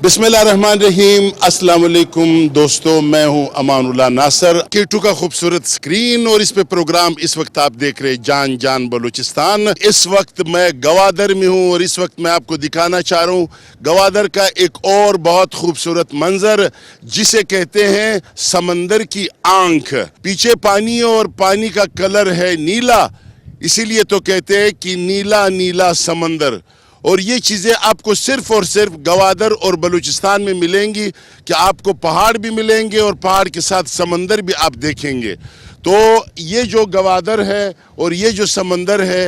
बिस्मिल्लाहिर्रहमानिर्रहीम। अस्सलाम वालेकुम दोस्तों, मैं हूं अमानुल्लाह नासर। K2 का खूबसूरत स्क्रीन और इस पे प्रोग्राम इस वक्त आप देख रहे जान जान बलूचिस्तान। इस वक्त मैं गवादर में हूं और इस वक्त मैं आपको दिखाना चाह रहा हूं गवादर का एक और बहुत खूबसूरत मंजर जिसे कहते हैं समंदर की आंख। पीछे पानी और पानी का कलर है नीला, इसीलिए तो कहते हैं कि नीला नीला समंदर। और ये चीज़ें आपको सिर्फ और सिर्फ गवादर और बलूचिस्तान में मिलेंगी कि आपको पहाड़ भी मिलेंगे और पहाड़ के साथ समंदर भी आप देखेंगे। तो ये जो गवादर है और ये जो समंदर है,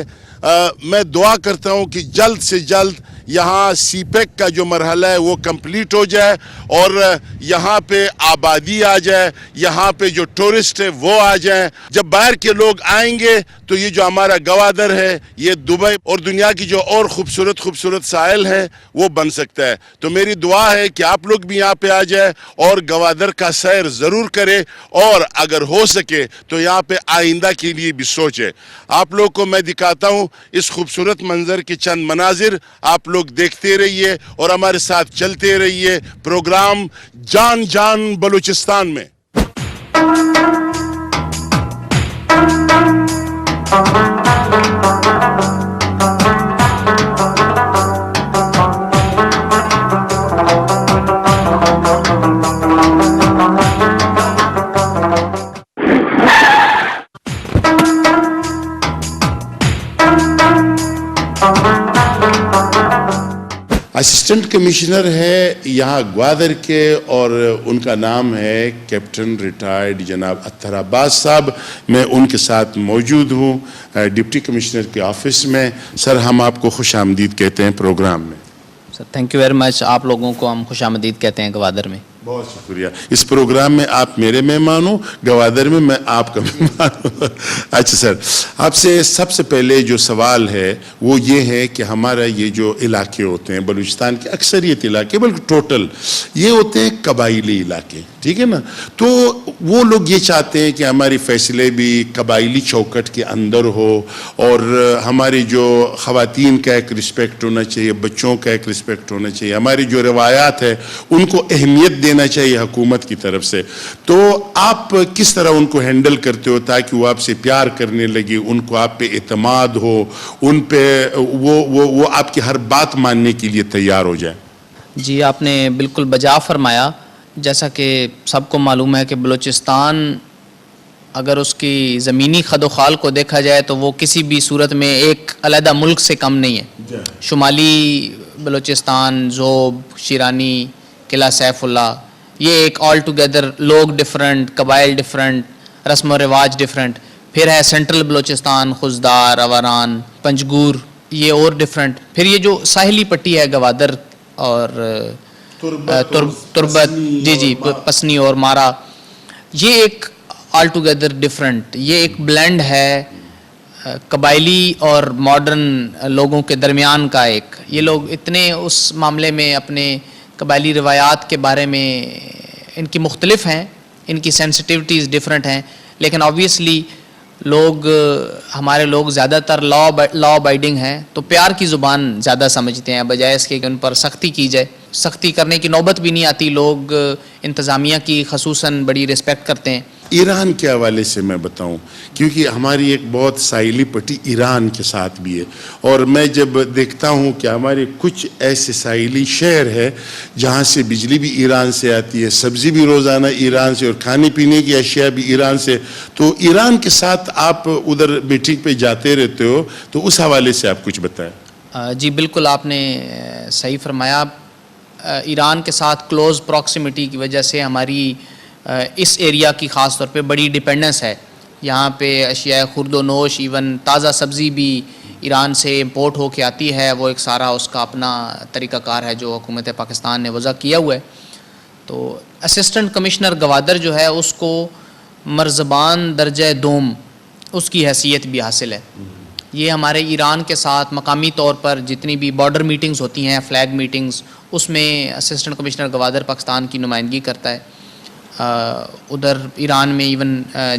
मैं दुआ करता हूँ कि जल्द से जल्द यहाँ सीपेक का जो मरहला है वो कंप्लीट हो जाए और यहाँ पे आबादी आ जाए, यहाँ पे जो टूरिस्ट है वो आ जाए। जब बाहर के लोग आएंगे तो ये जो हमारा गवादर है ये दुबई और दुनिया की जो और खूबसूरत खूबसूरत साहिल है वो बन सकता है। तो मेरी दुआ है कि आप लोग भी यहाँ पे आ जाए और गवादर का सैर ज़रूर करें और अगर हो सके तो यहाँ पे आइंदा के लिए भी सोचें। आप लोग को मैं दिखाता हूँ इस खूबसूरत मंजर के चंद मनाजिर, आप लोग देखते रहिए और हमारे साथ चलते रहिए प्रोग्राम जान जान बलूचिस्तान में। असिस्टेंट कमिश्नर है यहाँ ग्वादर के और उनका नाम है कैप्टन रिटायर्ड जनाब अत्तर अब्बास साहब। मैं उनके साथ मौजूद हूँ डिप्टी कमिश्नर के ऑफिस में। सर, हम आपको खुश आमदीद कहते हैं प्रोग्राम में। Sir thank you very much. आप लोगों को हम खुश आमदीद कहते हैं गवादर में। बहुत शुक्रिया। इस प्रोग्राम में आप मेरे मेहमान हो, गवादर में मैं आपका मेहमान हूँ। अच्छा सर, आपसे सबसे पहले जो सवाल है वो ये है कि हमारा ये जो इलाके होते हैं बलूचिस्तान के अक्सरियत इलाके, बल्कि टोटल ये होते हैं कबायली इलाके, ठीक है ना। तो वो लोग ये चाहते हैं कि हमारी फैसले भी कबायली चौकट के अंदर हो और हमारी जो ख़वातीन का एक रिस्पेक्ट होना चाहिए, बच्चों का एक रिस्पेक्ट होना चाहिए, हमारी जो रवायात है उनको अहमियत देना चाहिए हुकूमत की तरफ से। तो आप किस तरह उनको हैंडल करते हो ताकि वो आपसे प्यार करने लगे, उनको आप पे एतमाद हो, उन पे वो आपकी हर बात मानने के लिए तैयार हो जाए? जी, आपने बिल्कुल बजा फरमाया। जैसा कि सबको मालूम है कि बलूचिस्तान अगर उसकी ज़मीनी खदोखाल को देखा जाए तो वो किसी भी सूरत में एक अलहदा मुल्क से कम नहीं है। शुमाली बलूचिस्तान, ज़ोब, शिरानी, किला सैफुल्ला, ये एक ऑल टुगेदर लोग डिफरेंट, कबाइल डिफरेंट, रस्म व रिवाज डिफरेंट। फिर है सेंट्रल बलूचिस्तान, खुजदार, अवारान, पंजगूर, ये और डिफरेंट। फिर ये जो साहिली पट्टी है गवादर और तुर्बत, जी, पसनी और मारा, ये एक ऑल टुगेदर डिफरेंट, ये एक ब्लेंड है कबायली और मॉडर्न लोगों के दरमियान का एक। ये लोग इतने उस मामले में अपने कबायली रिवायात के बारे में इनकी मुख्तलिफ हैं, इनकी सेंसिटिविटीज़ डिफरेंट हैं, लेकिन ऑब्वियसली लोग, हमारे लोग ज़्यादातर लॉ अबाइडिंग हैं, तो प्यार की ज़ुबान ज़्यादा समझते हैं बजाय इसके कि उन पर सख्ती की जाए। सख्ती करने की नौबत भी नहीं आती, लोग इंतज़ामिया की खसूसन बड़ी रिस्पेक्ट करते हैं। ईरान के हवाले से मैं बताऊं, क्योंकि हमारी एक बहुत साहिली पट्टी ईरान के साथ भी है और मैं जब देखता हूं कि हमारे कुछ ऐसे साहिली शहर है जहां से बिजली भी ईरान से आती है, सब्ज़ी भी रोज़ाना ईरान से और खाने पीने की अशिया भी ईरान से, तो ईरान के साथ आप उधर मीटिंग पे जाते रहते हो, तो उस हवाले से आप कुछ बताएं। जी बिल्कुल, आपने सही फरमाया। ईरान के साथ क्लोज़ प्रॉक्सिमिटी की वजह से हमारी इस एरिया की ख़ास तौर पे बड़ी डिपेंडेंस है। यहाँ पे अशिया खुर्दो नोश, इवन ताज़ा सब्ज़ी भी ईरान से इंपोर्ट हो के आती है। वो एक सारा उसका अपना तरीक़ाकार है जो हुकूमत पाकिस्तान ने वज़ा किया हुआ है। तो असिस्टेंट कमिश्नर गवादर जो है उसको मर्ज़बान दर्जा दोम उसकी हैसियत भी हासिल है। ये हमारे ईरान के साथ मकामी तौर पर जितनी भी बॉर्डर मीटिंग्स होती हैं, फ़्लैग मीटिंग्स, उसमें असिस्टेंट कमिश्नर गवादर पाकिस्तान की नुमाइंदगी करता है। उधर ईरान में इवन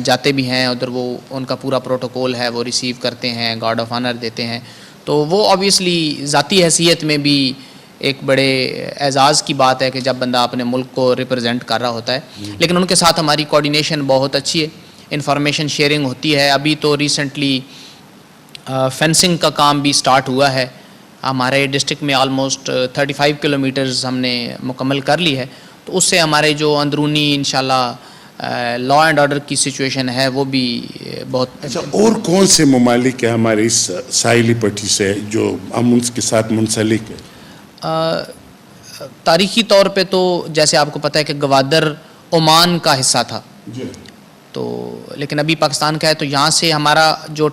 जाते भी हैं, उधर वो उनका पूरा प्रोटोकॉल है, वो रिसीव करते हैं, गार्ड ऑफ ऑनर देते हैं। तो वो ऑब्वियसली ज़ाती हैसियत में भी ایک بڑے اعزاز کی بات ہے کہ جب بندہ اپنے ملک کو ریپرزینٹ کر رہا ہوتا ہے. لیکن ان کے ساتھ ہماری کوآرڈینیشن بہت اچھی ہے, انفارمیشن شیئرنگ ہوتی ہے. ابھی تو ریسنٹلی فینسنگ کا کام بھی سٹارٹ ہوا ہے. ہمارے ڈسٹرکٹ میں آلموسٹ 35 کلومیٹرز ہم نے مکمل کر لی ہے. تو اس سے ہمارے جو اندرونی انشاءاللہ لا اینڈ آرڈر کی سچویشن ہے وہ بھی بہت. اچھا, اور کون سے ممالک ہیں ہمارے اس ساحلی پٹی سے جو ہم ان کے ساتھ منسلک ہیں؟ تاریخی طور پہ تو جیسے آپ کو پتہ ہے کہ گوادر عمان کا حصہ تھا, تو لیکن ابھی پاکستان کا ہے. تو یہاں سے ہمارا جو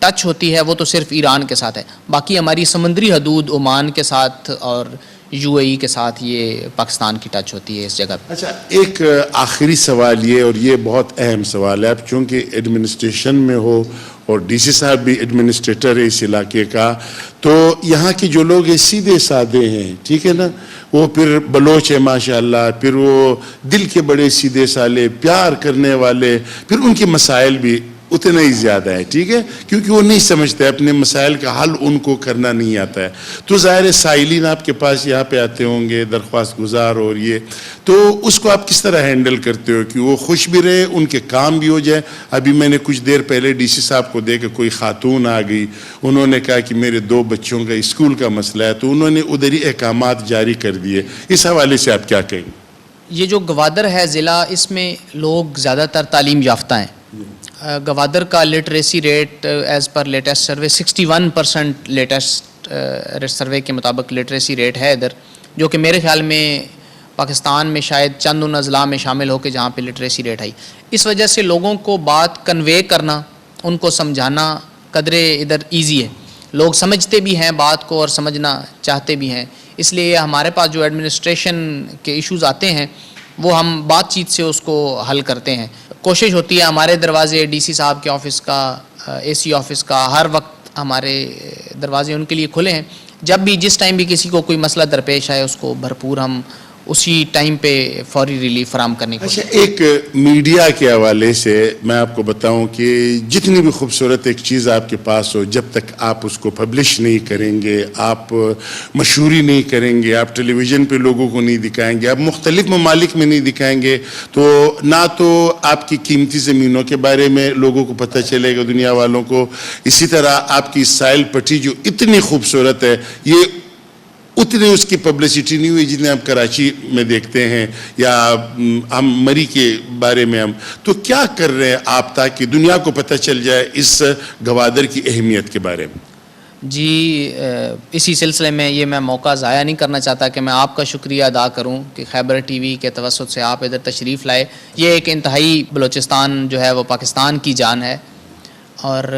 ٹچ ہوتی ہے وہ تو صرف ایران کے ساتھ ہے. باقی ہماری سمندری حدود عمان کے ساتھ اور یو اے ای کے ساتھ یہ پاکستان کی ٹچ ہوتی ہے اس جگہ پہ. اچھا, ایک آخری سوال یہ, اور یہ بہت اہم سوال ہے, آپ چونکہ ایڈمنسٹریشن میں ہو اور ڈی سی صاحب بھی ایڈمنسٹریٹر ہے اس علاقے کا, تو یہاں کے جو لوگ ہیں سیدھے سادے ہیں, ٹھیک ہے نا, وہ پھر بلوچ ہے ماشاءاللہ, پھر وہ دل کے بڑے سیدھے سالے پیار کرنے والے, پھر ان کے مسائل بھی اتنا ہی زیادہ ہے, ٹھیک ہے, کیونکہ وہ نہیں سمجھتے اپنے مسائل کا حل, ان کو کرنا نہیں آتا ہے. تو ظاہر سائلین آپ کے پاس یہاں پہ آتے ہوں گے درخواست گزار, اور یہ تو اس کو آپ کس طرح ہینڈل کرتے ہو کہ وہ خوش بھی رہے, ان کے کام بھی ہو جائے؟ ابھی میں نے کچھ دیر پہلے ڈی سی صاحب کو دیکھا, کوئی خاتون آ گئی, انہوں نے کہا کہ میرے 2 بچوں کا اسکول کا مسئلہ ہے, تو انہوں نے ادھر ہی احکامات جاری کر دیے. اس حوالے سے آپ کیا کہیں گے؟ یہ جو گوادر ہے ضلع, اس میں لوگ زیادہ تر تعلیم یافتہ ہیں. گوادر کا literacy rate as per latest survey 61% latest survey کے مطابق لٹریسی ریٹ ہے ادھر, جو کہ میرے خیال میں پاکستان میں شاید چند ان اضلاع میں شامل ہو کے جہاں پہ لٹریسی ریٹ آئی. اس وجہ سے لوگوں کو بات کنوے کرنا, ان کو سمجھانا قدرے ادھر ایزی ہے. لوگ سمجھتے بھی ہیں بات کو اور سمجھنا چاہتے بھی ہیں. اس لیے ہمارے پاس جو ایڈمنسٹریشن کے ایشوز آتے ہیں وہ ہم بات چیت سے اس کو حل کرتے ہیں. کوشش ہوتی ہے, ہمارے دروازے ڈی سی صاحب کے آفس کا, اے سی آفس کا, ہر وقت ہمارے دروازے ان کے لیے کھلے ہیں. جب بھی جس ٹائم بھی کسی کو کوئی مسئلہ درپیش آئے اس کو بھرپور ہم اسی ٹائم پہ فوری ریلیف فراہم کرنے کی. اچھا, ایک میڈیا کے حوالے سے میں آپ کو بتاؤں کہ جتنی بھی خوبصورت ایک چیز آپ کے پاس ہو, جب تک آپ اس کو پبلش نہیں کریں گے, آپ مشہوری نہیں کریں گے, آپ ٹیلی ویژن پہ لوگوں کو نہیں دکھائیں گے, آپ مختلف ممالک میں نہیں دکھائیں گے, تو نہ تو آپ کی قیمتی زمینوں کے بارے میں لوگوں کو پتہ چلے گا, دنیا والوں کو. اسی طرح آپ کی ساحل پٹی جو اتنی خوبصورت ہے, یہ اتنی اس کی پبلسٹی نہیں ہوئی جتنے ہم کراچی میں دیکھتے ہیں, یا ہم مری کے بارے میں ہم. تو کیا کر رہے ہیں آپ تاکہ دنیا کو پتہ چل جائے اس گوادر کی اہمیت کے بارے میں؟ جی, اسی سلسلے میں یہ میں موقع ضائع نہیں کرنا چاہتا کہ میں آپ کا شکریہ ادا کروں کہ خیبر ٹی وی کے توسط سے آپ ادھر تشریف لائے. یہ ایک انتہائی, بلوچستان جو ہے وہ پاکستان کی جان ہے, اور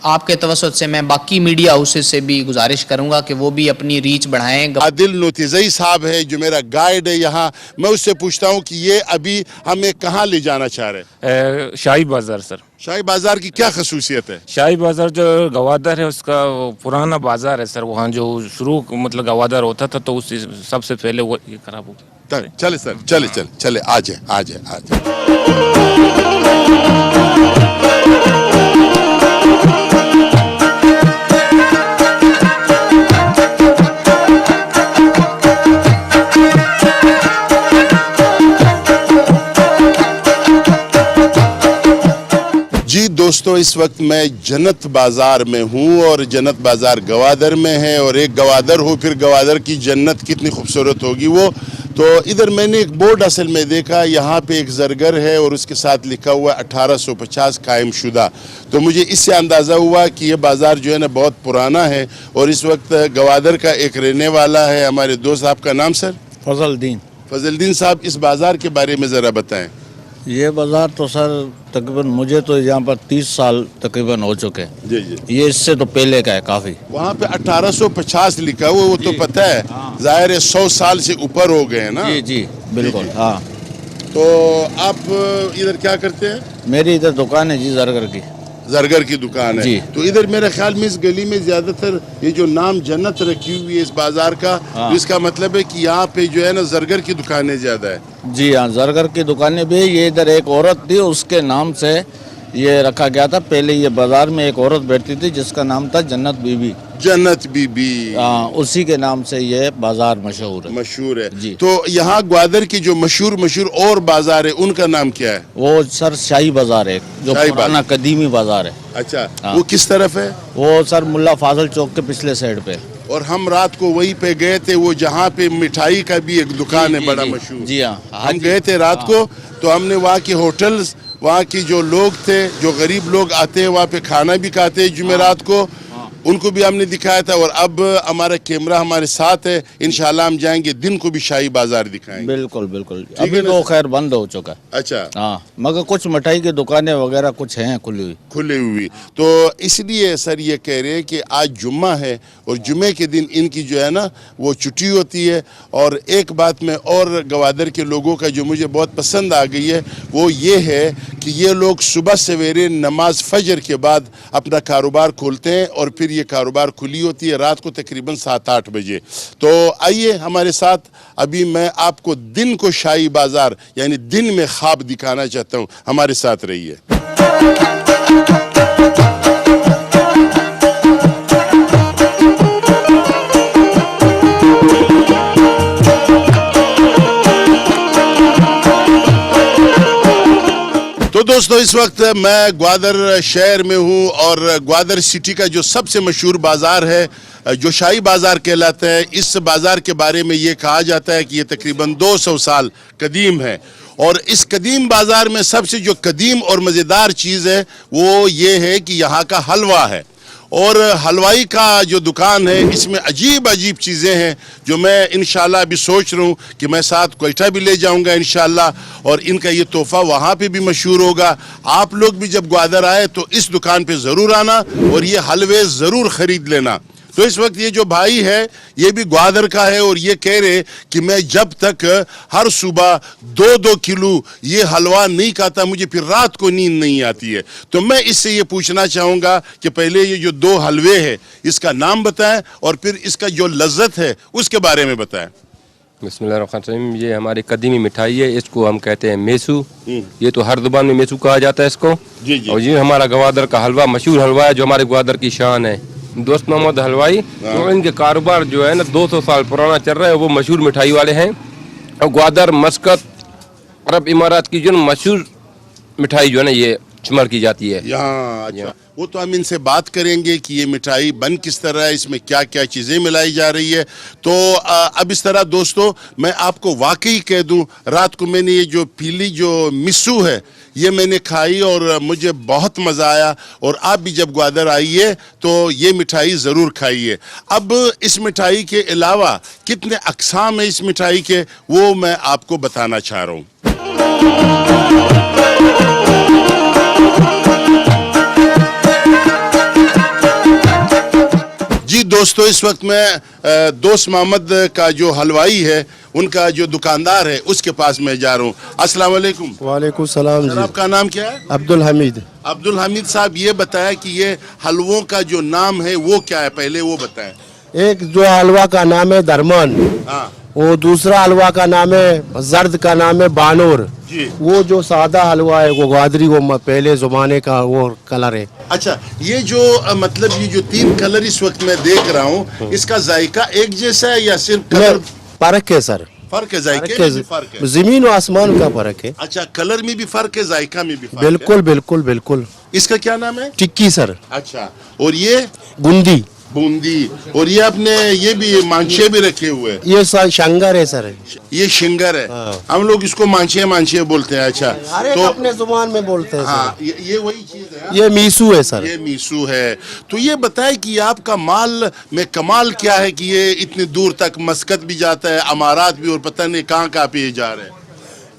آپ کے توسط سے میں باقی میڈیا ہاؤسز سے بھی گزارش کروں گا کہ وہ بھی اپنی ریچ بڑھائیں. عادل نوتیزئی صاحب ہے جو میرا گائیڈ ہے یہاں, میں اس سے پوچھتا ہوں کہ یہ ابھی ہمیں کہاں لے جانا چاہ رہے ہیں؟ شاہی بازار سر. شاہی بازار کی کیا خصوصیت ہے؟ شاہی بازار جو گوادر ہے اس کا پرانا بازار ہے سر, وہاں جو شروع مطلب گوادر ہوتا تھا تو اس سب سے پہلے وہ یہ خراب ہو گیا. چلے سر, چلے آ جائیں. جی دوستو, اس وقت میں جنت بازار میں ہوں, اور جنت بازار گوادر میں ہے, اور ایک گوادر ہو پھر گوادر کی جنت کتنی خوبصورت ہوگی وہ. تو ادھر میں نے ایک بورڈ اصل میں دیکھا, یہاں پہ ایک زرگر ہے اور اس کے ساتھ لکھا ہوا 1850 قائم شدہ. تو مجھے اس سے اندازہ ہوا کہ یہ بازار جو ہے نا بہت پرانا ہے, اور اس وقت گوادر کا ایک رہنے والا ہے ہمارے دوست. آپ کا نام سر؟ فضل الدین. فضل الدین صاحب, اس بازار کے بارے میں ذرا بتائیں. یہ بازار تو سر تقریباً مجھے تو یہاں پر 30 سال تقریباً ہو چکے ہیں. جی, یہ اس سے تو پہلے کا ہے کافی. وہاں پہ 1850 لکھا ہوا, وہ تو پتہ ہے, ظاہر ہے 100 سال سے اوپر ہو گئے ہیں نا. جی بالکل. ہاں, تو آپ ادھر کیا کرتے ہیں؟ میری ادھر دکان ہے جی, زرگر کی. زرگر کی دکان ہے جی. تو ادھر میرے خیال میں اس گلی میں زیادہ تر یہ جو نام جنت رکھی ہوئی ہے اس بازار کا, اس کا مطلب ہے کہ یہاں پہ جو ہے نا زرگر کی دکانیں زیادہ ہے. جی ہاں, زرگر کی دکانیں بھی. یہ ادھر ایک عورت تھی, اس کے نام سے یہ رکھا گیا تھا. پہلے یہ بازار میں ایک عورت بیٹھتی تھی جس کا نام تھا جنت بی بی. जन्नत बीबी उसी के नाम से ये बाजार मशहूर है। मशहूर है जी। तो यहाँ ग्वादर की जो मशहूर और बाजार है उनका नाम क्या है? वो सर शाही बाजार है, जो शाही पुराना कदीमी बाजार है। अच्छा हाँ। वो किस तरफ है? वो सर मुल्ला फाजल चौक के पिछले साइड पे। और हम रात को वहीं पे गए थे, वो जहाँ पे मिठाई का भी एक दुकान है बड़ा मशहूर। जी हाँ, हम गए थे रात को, तो हमने वहाँ के होटल्स, वहाँ की जो लोग थे, जो गरीब लोग आते हैं वहाँ पे खाना भी खाते हैं जुमेरात को, उनको भी हमने दिखाया था। और अब हमारा कैमरा हमारे साथ है, इंशाल्लाह हम जाएंगे दिन को भी शाही बाजार दिखाएंगे। बिल्कुल बिल्कुल। अभी तो खैर बंद हो चुका है। अच्छा, हाँ, मगर कुछ मिठाई की दुकानें वगैरह कुछ हैं खुली हुई। खुली हुई। तो इसलिए सर ये कह रहे हैं कि आज जुम्मा है और जुम्मे के दिन इनकी जो है ना वो छुट्टी होती है। और एक बात में और गवादर के लोगों का जो मुझे बहुत पसंद आ गई है वो ये है कि ये लोग सुबह सवेरे नमाज फजर के बाद अपना कारोबार खोलते हैं और फिर ये कारोबार खुली होती है रात को तकरीबन 7-8 बजे। तो आइए हमारे साथ, अभी मैं आपको दिन को शाही बाजार यानी दिन में ख्वाब दिखाना चाहता हूँ, हमारे साथ रहिए। तो दोस्तों इस वक्त मैं ग्वादर शहर में हूँ और ग्वादर सिटी का जो सबसे मशहूर बाज़ार है जो शाही बाज़ार कहलाता है, इस बाज़ार के बारे में ये कहा जाता है कि ये तकरीबन 200 साल कदीम है। और इस कदीम बाज़ार में सबसे जो कदीम और मज़ेदार चीज़ है वो ये है कि यहाँ का हलवा है। और हलवाई का जो दुकान है इसमें अजीब अजीब चीज़ें हैं जो मैं इंशाल्लाह अभी सोच रहा हूँ कि मैं साथ कोयटा भी ले जाऊँगा इंशाल्लाह, और इनका ये तोहफ़ा वहाँ पे भी मशहूर होगा। आप लोग भी जब ग्वादर आए तो इस दुकान पे ज़रूर आना और ये हलवे ज़रूर ख़रीद लेना। तो इस वक्त ये जो भाई है ये भी ग्वादर का है और ये कह रहे कि मैं जब तक हर सुबह 2-2 किलो ये हलवा नहीं खाता मुझे फिर रात को नींद नहीं आती है। तो मैं इससे ये पूछना चाहूँगा कि पहले ये जो 2 हलवे है इसका नाम बताएं और फिर इसका जो लज्जत है उसके बारे में बताएं। बिस्मिल्लाहिर्रहमानिर्रहीम। ये हमारी कदीमी मिठाई है, इसको हम कहते हैं मेसू। ये तो हर ज़ुबान में मेसू कहा जाता है इसको। जी जी। और ये हमारा ग्वादर का हलवा मशहूर हलवा है जो हमारे ग्वादर की शान है। दोस्त मोहम्मद हलवाई, तो इनके कारोबार जो है ना 200 साल पुराना चल रहा है, वो मशहूर मिठाई वाले हैं। और ग्वादर, मस्कत, अरब इमारात की जो मशहूर मिठाई जो है ना ये शुमार की जाती है यहाँ। अच्छा, वो तो हम इनसे बात करेंगे कि ये मिठाई बन किस तरह है, इसमें क्या क्या चीज़ें मिलाई जा रही है। तो अब इस तरह दोस्तों मैं आपको वाकई कह दूं, रात को मैंने ये जो पीली जो मिस्सू है ये मैंने खाई और मुझे बहुत मज़ा आया। और आप भी जब ग्वादर आइए तो ये मिठाई ज़रूर खाइए। अब इस मिठाई के अलावा कितने अक़साम है इस मिठाई के वो मैं आपको बताना चाह रहा हूँ। जी दोस्तों इस वक्त मैं दोस्त मोहम्मद का जो हलवाई है उनका जो दुकानदार है उसके पास मैं जा रहा हूँ। अस्सलाम वालेकुम। वालेकुम सलाम जी। आपका नाम क्या है? अब्दुल हमीद। अब्दुल हमीद साहब ये बताया कि ये हलवों का जो नाम है वो क्या है, पहले वो बताएं। एक जो हलवा का नाम है दरमान, हाँ वो दूसरा हलवा का नाम है जर्द का नाम है बानूर जी। वो जो सादा हलवा है वो ग्वादरी वो पहले ज़माने का वो कलर है। अच्छा, ये जो मतलब ये जो 3 कलर इस वक्त मैं देख रहा हूँ इसका जायका एक जैसा है या सिर्फ कलर फर्क है सर, फर्क है? जायके में भी फर्क है? जमीन और आसमान का फर्क है। अच्छा, कलर में भी फर्क है, जायका में भी फर्क बिल्कुल बिल्कुल बिल्कुल। है। इसका क्या नाम है? टिक्की सर। अच्छा, और ये गुंदी, बूंदी, और ये अपने ये भी मांछे भी रखे हुए हैं। ये शंगर है सर। ये शिंगर है, हम लोग इसको मांछे बोलते हैं। अच्छा, तो अपने जुबान में बोलते हैं हाँ ये वही चीज है। ये मीसू है सर। ये मीसू है। तो ये बताए कि आपका माल में कमाल क्या है कि ये इतनी दूर तक मस्कत भी जाता है, अमारात भी, और पता नहीं कहाँ कहाँ पे ये जा रहे हैं।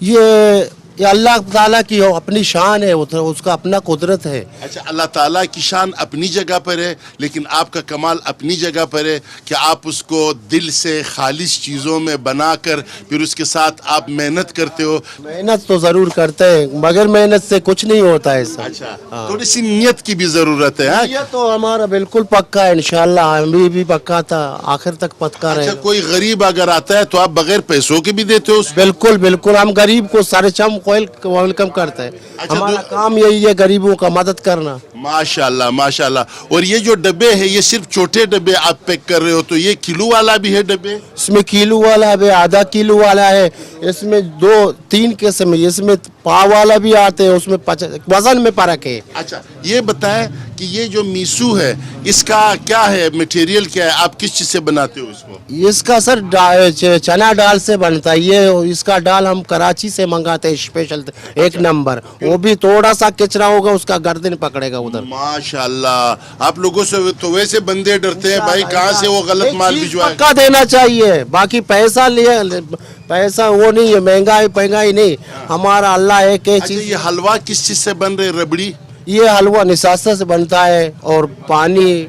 ये अल्लाह ताला की अपनी शान है, उसका अपना कुदरत है। अच्छा, अल्लाह ताला की शान अपनी जगह पर है लेकिन आपका कमाल अपनी जगह पर है कि आप उसको दिल से खालिश चीज़ों में बनाकर फिर उसके साथ आप मेहनत करते हो। मेहनत तो जरूर करते हैं मगर मेहनत से कुछ नहीं होता है सर। अच्छा, थोड़ी सी नियत की भी जरूरत है। हाँ? ये तो हमारा बिल्कुल पक्का है, इंशाल्लाह अभी भी पक्का था, आखिर तक पक्का अच्छा, रहेगा। कोई गरीब अगर आता है तो आप बगैर पैसों के भी देते हो? बिल्कुल बिल्कुल, हम गरीब को सारे चम वेलकम करते हैं। हमारा काम यही है, गरीबों का मदद करना। माशाल्लाह माशाल्लाह। और ये जो डब्बे है ये सिर्फ छोटे डब्बे आप पैक कर रहे हो, तो ये किलो वाला भी है डब्बे? इसमें किलो वाला है, आधा किलो वाला है, इसमें 2-3 किस्म है, इसमें पाव वाला भी आते हैं, उसमें वजन में फर्क है। अच्छा ये बताएं कि ये जो मीसू है इसका क्या है, मटेरियल क्या है, आप किस चीज से बनाते हो इसको? इसका सर चना दाल से बनता है। ये इसका दाल हम कराची से मंगाते हैं स्पेशल, एक नंबर। वो भी थोड़ा सा कचरा होगा उसका गर्दन पकड़ेगा उधर। माशाल्लाह। आप लोगों से तो वैसे बंदे डरते हैं भाई कहाँ से वो गलत माल भिजवाए। पक्का देना चाहिए, बाकी पैसा लिए पैसा वो नहीं है, महंगाई नहीं। हमारा अल्लाह एक अच्छा चीज। ये हलवा किस चीज से बन रहे, रबड़ी? ये हलवा निसासा से बनता है और पानी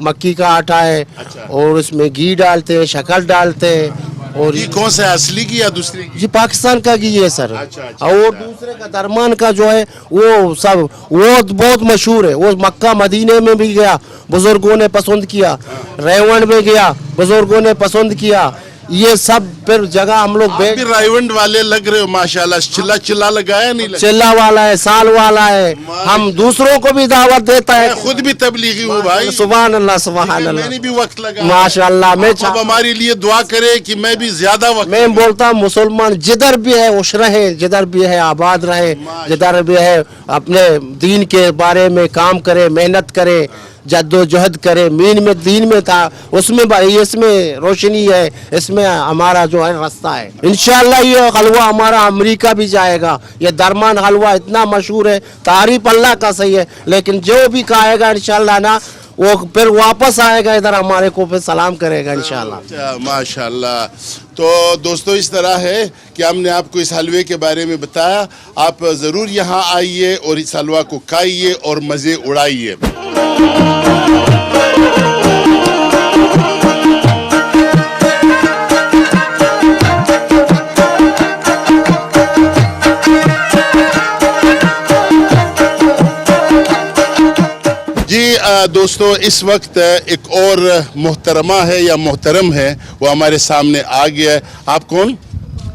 मक्की का आटा है। अच्छा। और इसमें घी डालते हैं, शक्कर डालते हैं। और ये कौन सा है, असली की या दूसरी की? ये पाकिस्तान का घी है सर। अच्छा, और वो दूसरे का दरमान का जो है वो सब वो बहुत मशहूर है। वो मक्का मदीने में भी गया, बुजुर्गों ने पसंद किया। रेवंड में गया, बुजुर्गों ने पसंद किया। ये सब फिर जगह हम लोग आप भी रायवंड वाले लग रहे हो माशाल्लाह। चिल्ला लगाया नहीं लगा? चिल्ला वाला है, साल वाला है। हम दूसरों को भी दावत देता है। मैं खुद भी तबलीगी हूँ भाई। सुभान अल्लाह सुभान अल्लाह। मैंने भी वक्त लगा माशाल्लाह। मैं अब हमारे लिए दुआ करे कि मैं भी ज्यादा वक्त। मैं बोलता हूँ मुसलमान जिधर भी है खुश रहे, जिधर भी है आबाद रहे, जिधर भी है अपने दीन के बारे में काम करे, मेहनत करे, जद्दोजहद करे। दीन में था उसमें भाई, इसमें रोशनी है, इसमें हमारा जो है रास्ता है। इंशाल्लाह ये हलवा हमारा अमेरिका भी जाएगा। ये दरमान हलवा इतना मशहूर है, तारीफ अल्लाह का सही है, लेकिन जो भी खाएगा इंशाल्लाह ना वो फिर वापस आएगा इधर, हमारे को फिर सलाम करेगा इंशाल्लाह। अच्छा माशाल्लाह। तो दोस्तों इस तरह है कि हमने आपको इस हलवे के बारे में बताया। आप ज़रूर यहाँ आइए और इस हलवा को खाइए और मज़े उड़ाइए। दोस्तों इस वक्त एक और मोहतरमा है या मोहतरम है, वो हमारे सामने आ गया है। आप कौन,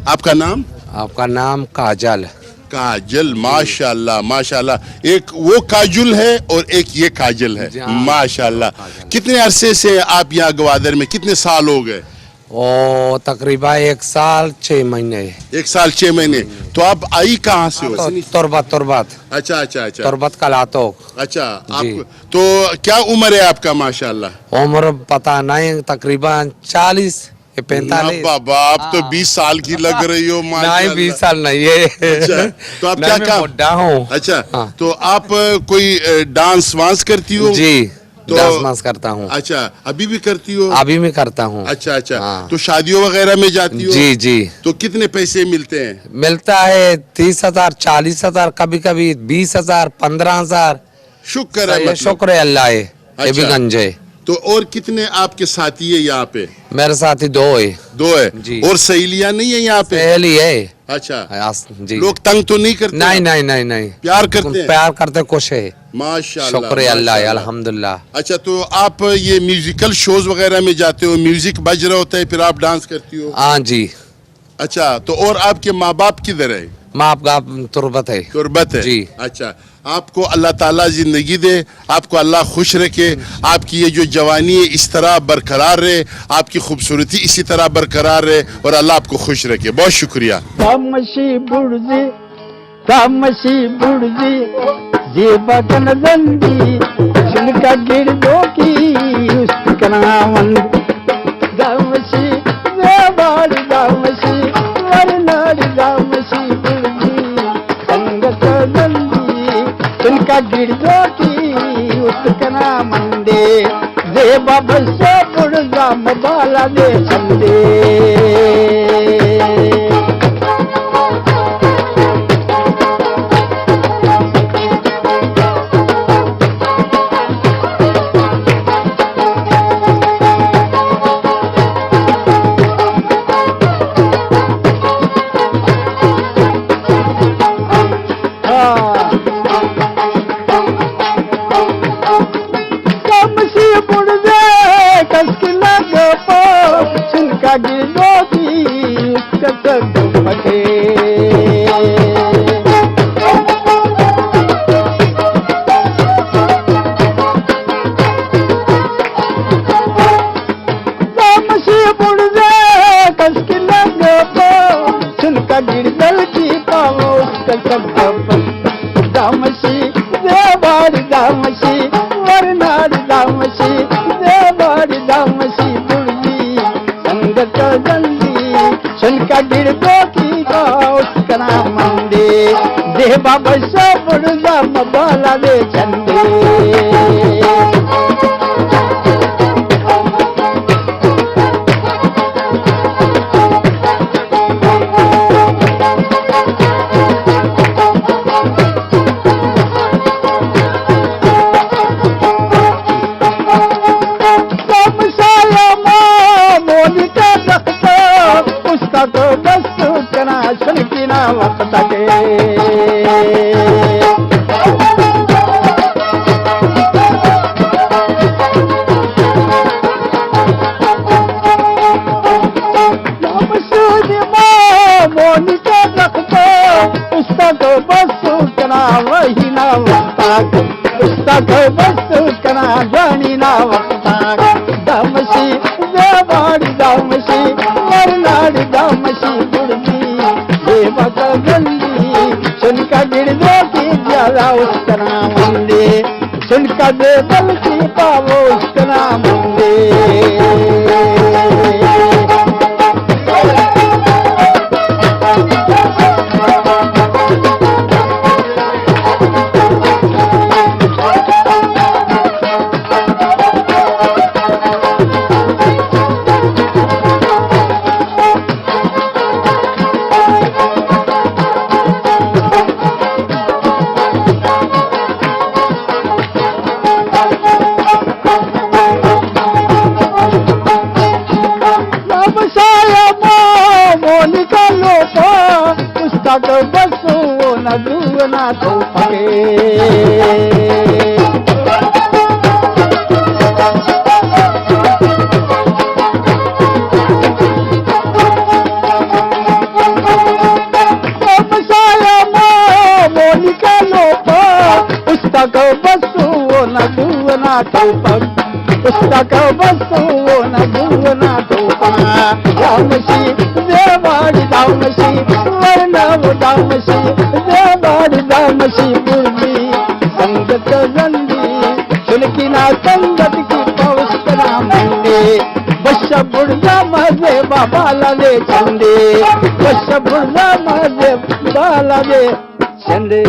आपका नाम? आपका नाम काजल। काजल, माशाल्लाह माशाल्लाह। एक वो काजुल है और एक ये काजल है, माशाल्लाह। कितने अरसे से आप यहाँ गवादर में, कितने साल हो गए? ओ तकरीबन 1 साल 6 महीने। 1 साल 6 महीने। तो आप आई कहाँ से हो? तुरबत। अच्छा अच्छा अच्छा। तुरबत कलातो। अच्छा आप तो क्या उम्र है आपका? माशाल्लाह। उम्र पता नहीं, तकरीबन 40 या 45। बाबा आप तो 20 साल की लग रही हो। नहीं 20 साल नहीं है। अच्छा तो आप क्या काम? बुढ़ा हूँ। अच्छा हाँ। तो आप कोई डांस वांस करती हो? जी तो डांस करता हूँ। अच्छा अभी भी करती हो? अभी भी करता हूँ। अच्छा अच्छा। हाँ। तो शादियों वगैरह में जाती हो? जी जी। तो कितने पैसे मिलते हैं? मिलता है 30,000 40,000, कभी कभी 20,000 15,000। शुक्र है मतलब। शुक्र है अल्लाह है। ये भी गंज है। तो और कितने आपके साथी है यहाँ पे? मेरे साथी 2 है। 2 है जी। और सहेलियां नहीं है यहाँ पे? सहेली है। अच्छा जी। लोग तंग तो नहीं करते? नहीं प्यार करते हैं? प्यार करते खुश है। माशाल्लाह शुक्र है अल्लाह है, अल्हम्दुलिल्लाह। अच्छा तो आप ये म्यूजिकल शोज वगैरह में जाते हो, म्यूजिक बज रहा होता है फिर आप डांस करती हो? हाँ जी। अच्छा तो और आपके माँ बाप किधर है? माँ बाप तुरबत है। तुरबत है जी। अच्छा आपको अल्लाह ताला जिंदगी दे, आपको अल्लाह खुश रखे, आपकी ये जो जवानी है इस तरह बरकरार रहे, आपकी खूबसूरती इसी तरह बरकरार रहे और अल्लाह आपको खुश रखे। बहुत शुक्रिया। जीवकन जंदी जिनका गिरदो की उसकनावन दामशी वेबाड़ दामशी वरनाड़ दामशी बुर्जी संगत जंदी जिनका गिरदो की उसकना मंदे जेबा बसे बुर्जा मबाला दे संदे। गिरदो की कसम पटे का गिरदल की पावो उसका सब दामशी देवारी दामशी वरनारी दामशी देवारी दामशी बुढ़ी संगत गंदी सुनका गिरदो की का उसका नाम मंदे दे बाबा सब बुढ़ा मबाला दे चंदे तो बस कना सुनकी ना वक्त के मोनिका रखता उसका तो बस कना वही ना वक्त उसका तो बस कना जानी ना वक्त दामसी देवाड़ी दामसी वरनाड़ी दामसी बुढ़ी देवक गंदी सुनका गिरदो की ज्यादा उसका नाम मंदे सुनका देवल की पावो उसका नाम मंदे उसका तो बस वो न दूना तो मोनिका लो उसका तो बस वो न दूना तो उसका तो बस वो न दूना तो दामसी देवाड़ी दामसी वरनाव दामसी देवाड़ी दामसी बुढ़ी संगत गंदी सुनकी ना संगत की पौष करा मंडे बस बुढ़ा मजे बाबा ले चंदे बस बुढ़ा मजे बाला ले चंदे